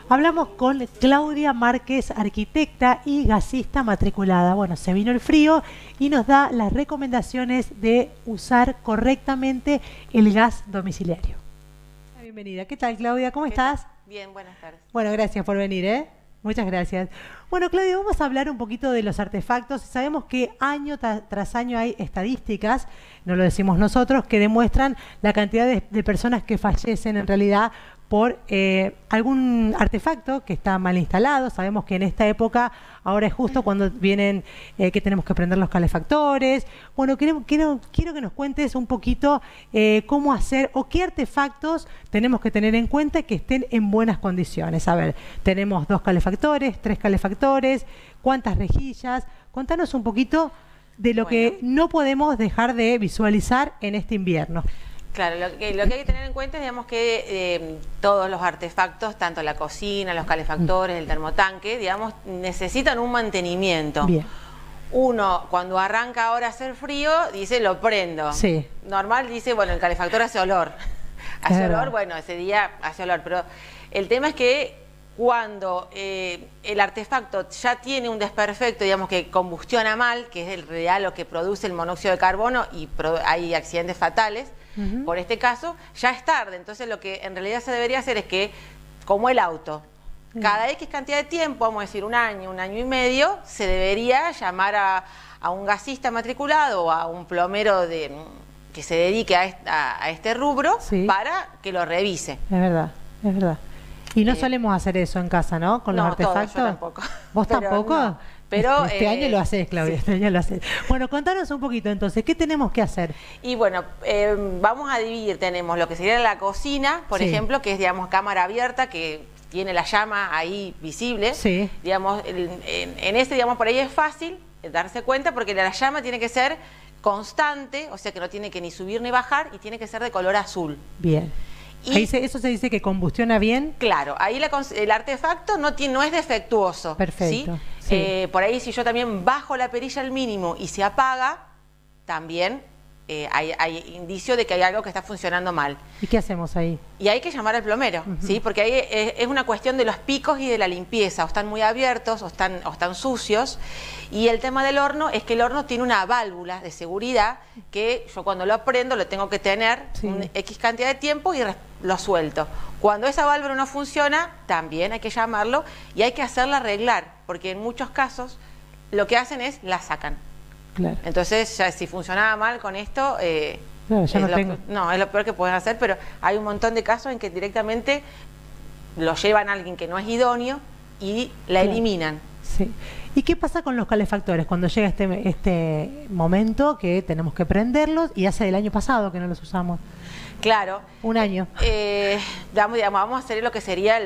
Hablamos con Claudia Márquez, arquitecta y gasista matriculada. Bueno, se vino el frío y nos da las recomendaciones de usar correctamente el gas domiciliario. Bienvenida. ¿Qué tal, Claudia? ¿Cómo estás? Bien, buenas tardes. Bueno, gracias por venir, ¿eh? Muchas gracias. Bueno, Claudia, vamos a hablar un poquito de los artefactos. Sabemos que año tras año hay estadísticas, no lo decimos nosotros, que demuestran la cantidad de personas que fallecen en realidad por algún artefacto que está mal instalado. Sabemos que en esta época, ahora es justo cuando vienen que tenemos que prender los calefactores. Bueno, quiero que nos cuentes un poquito cómo hacer o qué artefactos tenemos que tener en cuenta que estén en buenas condiciones. A ver, tenemos 2 calefactores, 3 calefactores, cuántas rejillas. Contanos un poquito de lo que no podemos dejar de visualizar en este invierno. Claro, lo que hay que tener en cuenta es, digamos, que todos los artefactos, tanto la cocina, los calefactores, el termotanque, digamos, necesitan un mantenimiento. Bien. Uno, cuando arranca ahora a hacer frío, dice, lo prendo. Sí. Normal dice, bueno, el calefactor hace olor. Hace olor, bueno, ese día hace olor. Pero el tema es que cuando el artefacto ya tiene un desperfecto, digamos, que combustiona mal, que es el real lo que produce el monóxido de carbono y hay accidentes fatales, por este caso, ya es tarde. Entonces lo que en realidad se debería hacer es que, como el auto, cada X cantidad de tiempo, vamos a decir un año y medio, se debería llamar a un gasista matriculado o a un plomero que se dedique a este rubro, sí, para que lo revise. Es verdad, es verdad. Y no solemos hacer eso en casa, ¿no? Con los artefactos. Yo tampoco. ¿Vos tampoco? No. Pero, este año lo haces, Claudia, este año lo haces. Bueno, contanos un poquito entonces, ¿qué tenemos que hacer? Y bueno, vamos a dividir, tenemos lo que sería la cocina, por ejemplo, que es, digamos, cámara abierta, que tiene la llama ahí visible. Sí. Digamos, en este, digamos, por ahí es fácil darse cuenta, porque la llama tiene que ser constante, o sea que no tiene que ni subir ni bajar, y tiene que ser de color azul. Bien. Ahí eso se dice que combustiona bien. Claro, ahí el artefacto no es defectuoso. Perfecto. ¿Sí? Sí. Por ahí si yo también bajo la perilla al mínimo y se apaga, también hay indicio de que hay algo que está funcionando mal. ¿Y qué hacemos ahí? Y hay que llamar al plomero, ¿sí? Porque ahí es una cuestión de los picos y de la limpieza, o están muy abiertos o están sucios. Y el tema del horno es que el horno tiene una válvula de seguridad que yo cuando lo prendo lo tengo que tener un X cantidad de tiempo y lo suelto. Cuando esa válvula no funciona, también hay que llamarlo y hay que hacerla arreglar, porque en muchos casos lo que hacen es la sacan. Claro. Entonces, ya si funcionaba mal con esto, claro, ya es lo peor que puedes hacer, pero hay un montón de casos en que directamente lo llevan a alguien que no es idóneo y la eliminan. Sí. ¿Y qué pasa con los calefactores cuando llega este momento que tenemos que prenderlos y hace el año pasado que no los usamos? Claro. Un año. Vamos a hacer lo que sería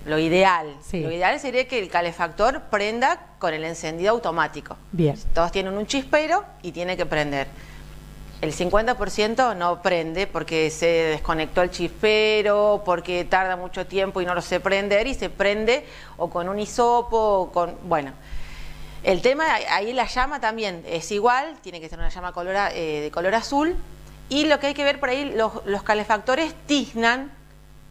lo ideal. Sí. Lo ideal sería que el calefactor prenda con el encendido automático. Bien. Todos tienen un chispero y tiene que prender. El 50% no prende porque se desconectó el chispero, porque tarda mucho tiempo y no lo sé prender, y se prende o con un hisopo o con... Bueno, el tema, ahí la llama también es igual, tiene que ser una llama de color azul. Y lo que hay que ver por ahí, los calefactores tiznan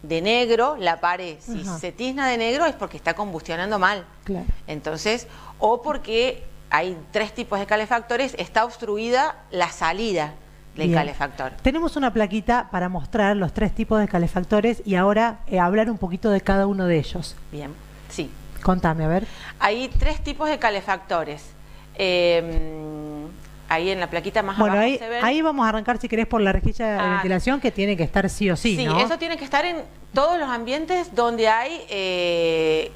de negro la pared. Si se tizna de negro es porque está combustionando mal. Claro. Entonces, o porque hay 3 tipos de calefactores, está obstruida la salida del calefactor. Tenemos una plaquita para mostrar los 3 tipos de calefactores y ahora hablar un poquito de cada uno de ellos. Bien, sí. Contame, a ver. Hay 3 tipos de calefactores. Ahí en la plaquita más abajo se ven. Ahí vamos a arrancar, si querés, por la rejilla de ventilación, que tiene que estar sí o sí, ¿no? Sí, eso tiene que estar en todos los ambientes donde hay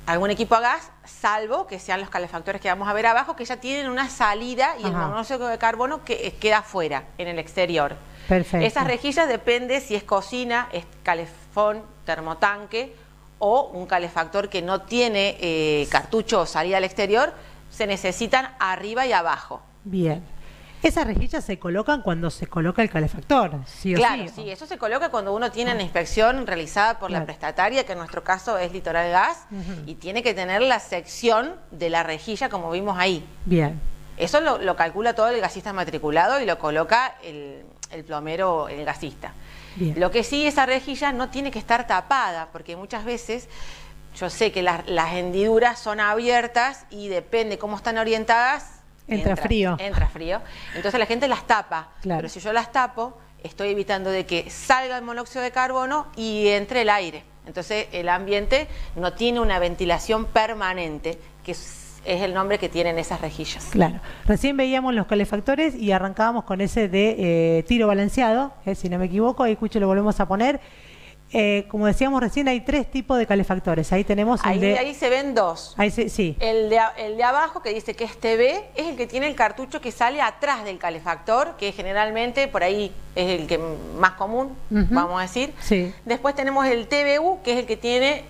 algún equipo a gas, salvo que sean los calefactores que vamos a ver abajo, que ya tienen una salida y el monóxido de carbono que queda afuera, en el exterior. Perfecto. Esas rejillas depende si es cocina, es calefón, termotanque o un calefactor que no tiene cartucho o salida al exterior, se necesitan arriba y abajo. Bien. Esas rejillas se colocan cuando se coloca el calefactor, sí o sí. Claro, sí, eso se coloca cuando uno tiene una inspección realizada por la prestataria, que en nuestro caso es Litoral Gas, y tiene que tener la sección de la rejilla como vimos ahí. Bien. Eso lo calcula todo el gasista matriculado y lo coloca el plomero, el gasista. Bien. Lo que sí, esa rejilla no tiene que estar tapada, porque muchas veces yo sé que las hendiduras son abiertas y depende cómo están orientadas, entra frío. Entra frío. Entonces la gente las tapa, claro. Pero si yo las tapo, estoy evitando de que salga el monóxido de carbono y entre el aire. Entonces el ambiente no tiene una ventilación permanente, que es el nombre que tienen esas rejillas. Claro. Recién veíamos los calefactores y arrancábamos con ese de tiro balanceado, si no me equivoco, ahí Cucho lo volvemos a poner. Como decíamos recién, hay 3 tipos de calefactores. Ahí tenemos el ahí se ven 2. Ahí sí. El de abajo, que dice que es TV, es el que tiene el cartucho que sale atrás del calefactor, que generalmente por ahí es el que más común, vamos a decir. Sí. Después tenemos el TBU, que es el que tiene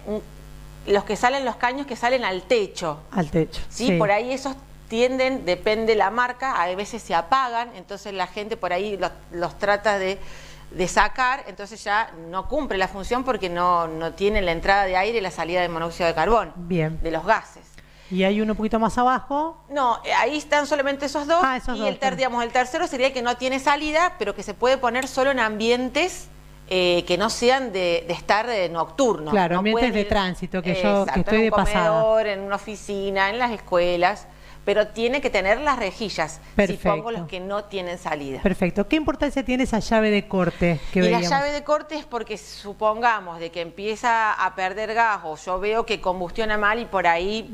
los que salen, los caños que salen al techo. Al techo. Sí, por ahí esos tienden, depende la marca, a veces se apagan, entonces la gente por ahí los trata de sacar, entonces ya no cumple la función porque no tiene la entrada de aire y la salida de monóxido de carbono. Bien. De los gases. Y hay uno un poquito más abajo. No, ahí están solamente esos 2. Esos y 2, el tercero sería el que no tiene salida, pero que se puede poner solo en ambientes que no sean de estar nocturnos. Claro, no ambientes de tránsito, que yo que estoy de pasada. En un comedor, en una oficina, en las escuelas. Pero tiene que tener las rejillas. Perfecto. Si pongo los que no tienen salida. Perfecto. ¿Qué importancia tiene esa llave de corte que veíamos? La llave de corte es porque supongamos de que empieza a perder gas o yo veo que combustiona mal y por ahí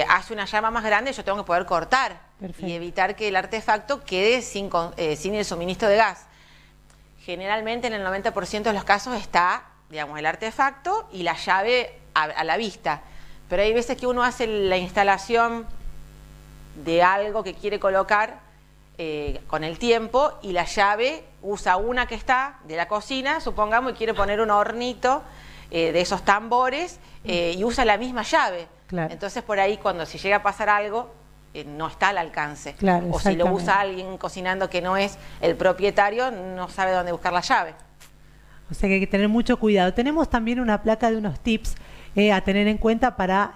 hace una llama más grande, yo tengo que poder cortar. Perfecto. Y evitar que el artefacto quede sin el suministro de gas. Generalmente en el 90% de los casos está, digamos, el artefacto y la llave a la vista. Pero hay veces que uno hace la instalación de algo que quiere colocar con el tiempo y la llave usa una que está de la cocina, supongamos, y quiere poner un hornito de esos tambores y usa la misma llave. Claro. Entonces por ahí cuando si llega a pasar algo no está al alcance. Claro, o si lo usa alguien cocinando que no es el propietario, no sabe dónde buscar la llave. O sea que hay que tener mucho cuidado. Tenemos también una placa de unos tips a tener en cuenta para...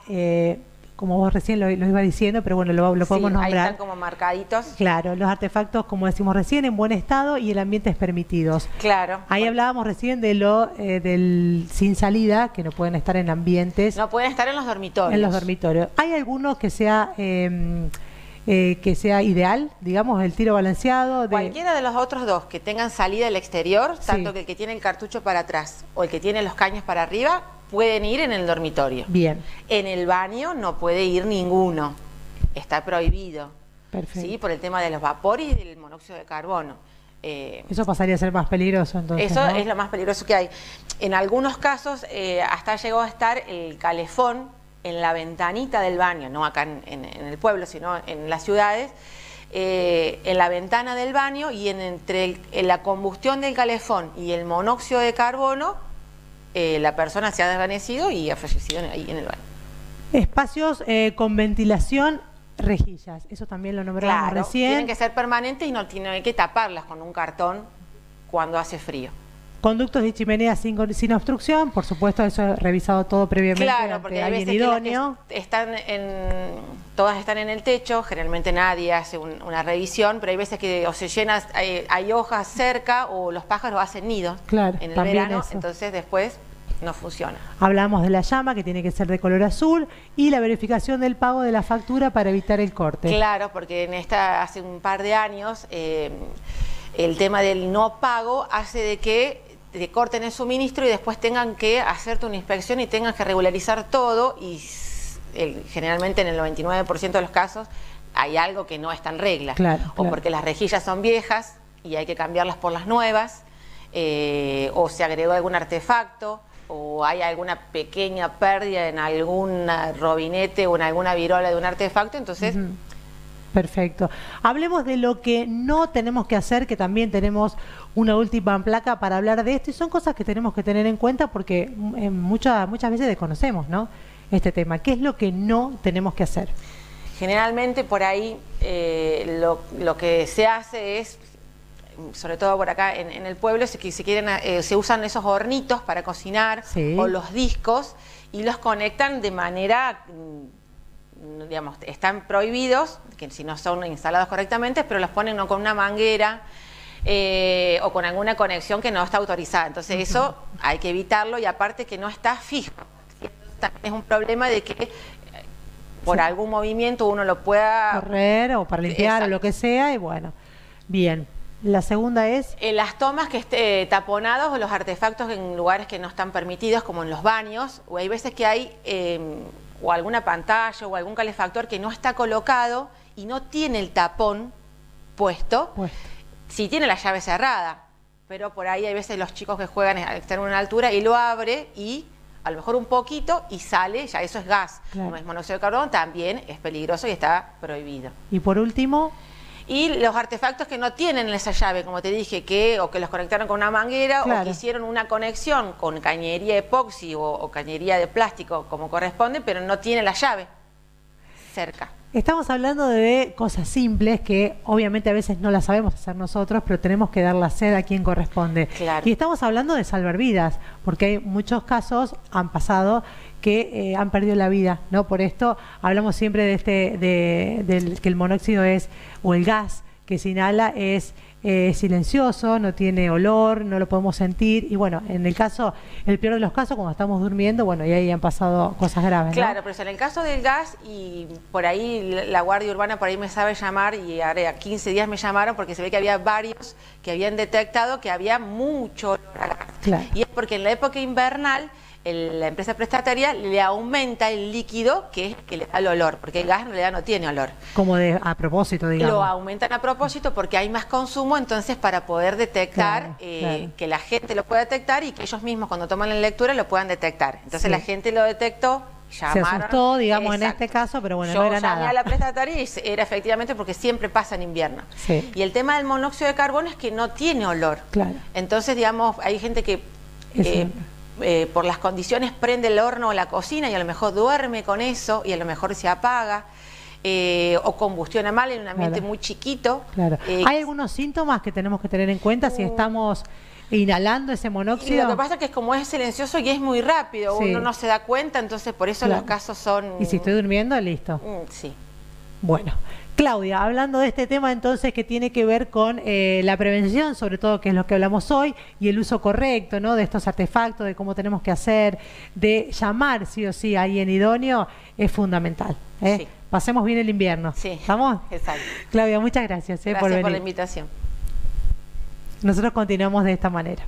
como vos recién lo iba diciendo, pero bueno, lo podemos nombrar. Ahí están como marcaditos. Claro, los artefactos, como decimos recién, en buen estado y el ambientes permitidos. Claro. Ahí hablábamos recién de del sin salida, que no pueden estar en ambientes. No pueden estar en los dormitorios. En los dormitorios. ¿Hay alguno que sea ideal, digamos, el tiro balanceado? Cualquiera de los otros 2 que tengan salida al exterior, tanto que el que tiene el cartucho para atrás o el que tiene los caños para arriba, pueden ir en el dormitorio. Bien. En el baño no puede ir ninguno. Está prohibido. Perfecto. ¿Sí? Por el tema de los vapores y del monóxido de carbono. Eso pasaría a ser más peligroso entonces. Eso, ¿no? Es lo más peligroso que hay. En algunos casos hasta llegó a estar el calefón en la ventanita del baño, no acá en el pueblo, sino en las ciudades, en la ventana del baño y entre la combustión del calefón y el monóxido de carbono, la persona se ha desvanecido y ha fallecido ahí en el baño. Espacios con ventilación, rejillas, eso también lo nombramos recién. Tienen que ser permanentes y no tienen que taparlas con un cartón cuando hace frío. Conductos de chimenea sin obstrucción, por supuesto, eso revisado todo previamente. Claro, porque hay veces idóneo. Que todas están en el techo, generalmente nadie hace una revisión, pero hay veces que o se llena, hay hojas cerca o los pájaros hacen nido en el verano, eso. Entonces después no funciona. Hablamos de la llama, que tiene que ser de color azul, y la verificación del pago de la factura para evitar el corte. Claro, porque hace un par de años el tema del no pago hace de que te corten el suministro y después tengan que hacerte una inspección y tengan que regularizar todo y generalmente en el 99% de los casos hay algo que no está en regla. O porque las rejillas son viejas y hay que cambiarlas por las nuevas, o se agregó algún artefacto, o hay alguna pequeña pérdida en algún robinete o en alguna virola de un artefacto, entonces... Perfecto. Hablemos de lo que no tenemos que hacer, que también tenemos una última placa para hablar de esto, y son cosas que tenemos que tener en cuenta porque muchas veces desconocemos, ¿no?, este tema. ¿Qué es lo que no tenemos que hacer? Generalmente por ahí lo que se hace es, sobre todo por acá en el pueblo, se usan esos hornitos para cocinar, o los discos, y los conectan de manera... digamos, están prohibidos, que si no son instalados correctamente, pero los ponen con una manguera o con alguna conexión que no está autorizada. Entonces eso hay que evitarlo, y aparte que no está fijo. También es un problema de que por algún movimiento uno lo pueda correr o para limpiar. Exacto. O lo que sea, y bueno, bien. La segunda es... las tomas que esté taponados, o los artefactos en lugares que no están permitidos, como en los baños, o hay veces que hay o alguna pantalla o algún calefactor que no está colocado y no tiene el tapón puesto. Sí tiene la llave cerrada, pero por ahí hay veces los chicos que juegan están en una altura y lo abre y a lo mejor un poquito y sale, ya eso es gas. Claro. Como es monóxido de carbono, también es peligroso y está prohibido. Y por último... Y los artefactos que no tienen esa llave, como te dije, o que los conectaron con una manguera, claro, o que hicieron una conexión con cañería epoxi o cañería de plástico, como corresponde, pero no tiene la llave cerca. Estamos hablando de cosas simples que obviamente a veces no las sabemos hacer nosotros, pero tenemos que dar la sed a quien corresponde. Claro. Y estamos hablando de salvar vidas, porque hay muchos casos, han pasado, que han perdido la vida, ¿no? Por esto hablamos siempre de que el monóxido es, o el gas que se inhala es silencioso, no tiene olor, no lo podemos sentir, y bueno, en el peor de los casos, cuando estamos durmiendo, bueno, y ahí han pasado cosas graves, claro, ¿no? Pero en el caso del gas, y por ahí la Guardia Urbana por ahí me sabe llamar, y ahora 15 días me llamaron porque se ve que había varios que habían detectado que había mucho olor a gas. Claro. Y es porque en la época invernal la empresa prestataria le aumenta el líquido que le da el olor, porque el gas en realidad no tiene olor. Como a propósito, digamos. Lo aumentan a propósito porque hay más consumo, entonces para poder detectar, claro. Que la gente lo pueda detectar y que ellos mismos cuando toman la lectura lo puedan detectar. Entonces la gente lo detectó, llamaron. Se asustó, digamos, exacto, en este caso, pero bueno, no era nada. Yo llamé a la prestataria y era efectivamente porque siempre pasa en invierno. Sí. Y el tema del monóxido de carbono es que no tiene olor. Claro. Entonces, digamos, hay gente que... por las condiciones prende el horno o la cocina y a lo mejor duerme con eso y a lo mejor se apaga, o combustiona mal en un ambiente muy chiquito. Claro. ¿Hay algunos síntomas que tenemos que tener en cuenta si estamos inhalando ese monóxido? Y lo que pasa es que como es silencioso y es muy rápido, uno no se da cuenta, entonces por eso los casos son... ¿Y si estoy durmiendo? Listo. Sí. Bueno, Claudia, hablando de este tema entonces que tiene que ver con la prevención, sobre todo que es lo que hablamos hoy, y el uso correcto, ¿no?, de estos artefactos, de cómo tenemos que hacer, de llamar sí o sí a alguien idóneo, es fundamental. Sí. Pasemos bien el invierno. Sí. ¿Estamos? Exacto. Claudia, muchas gracias, por venir. Gracias por la invitación. Nosotros continuamos de esta manera.